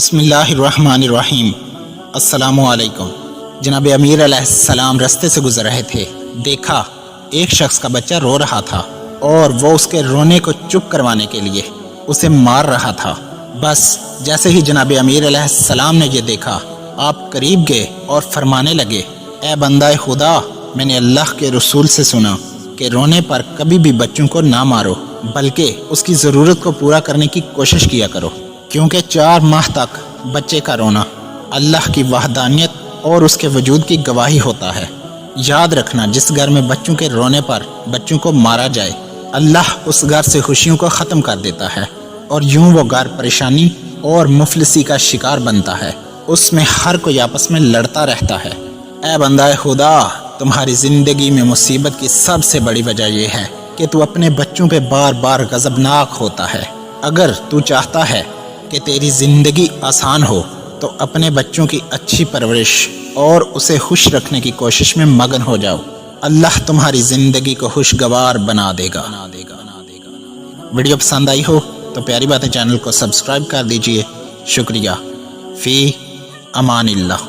بسم اللہ الرحمن الرحیم۔ السلام علیکم۔ جناب امیر علیہ السلام رستے سے گزر رہے تھے، دیکھا ایک شخص کا بچہ رو رہا تھا اور وہ اس کے رونے کو چپ کروانے کے لیے اسے مار رہا تھا۔ بس جیسے ہی جناب امیر علیہ السلام نے یہ دیکھا، آپ قریب گئے اور فرمانے لگے، اے بندہ خدا، میں نے اللہ کے رسول سے سنا کہ رونے پر کبھی بھی بچوں کو نہ مارو، بلکہ اس کی ضرورت کو پورا کرنے کی کوشش کیا کرو، کیونکہ 4 ماہ تک بچے کا رونا اللہ کی وحدانیت اور اس کے وجود کی گواہی ہوتا ہے۔ یاد رکھنا، جس گھر میں بچوں کے رونے پر بچوں کو مارا جائے، اللہ اس گھر سے خوشیوں کو ختم کر دیتا ہے، اور یوں وہ گھر پریشانی اور مفلسی کا شکار بنتا ہے۔ اس میں ہر کوئی آپس میں لڑتا رہتا ہے۔ اے بندہ خدا، تمہاری زندگی میں مصیبت کی سب سے بڑی وجہ یہ ہے کہ تو اپنے بچوں پہ بار بار غضبناک ہوتا ہے۔ اگر تو چاہتا ہے کہ تیری زندگی آسان ہو تو اپنے بچوں کی اچھی پرورش اور اسے خوش رکھنے کی کوشش میں مگن ہو جاؤ۔ اللہ تمہاری زندگی کو خوشگوار بنا دے گا۔ ویڈیو پسند آئی ہو تو پیاری باتیں چینل کو سبسکرائب کر دیجئے۔ شکریہ۔ فی امان اللہ۔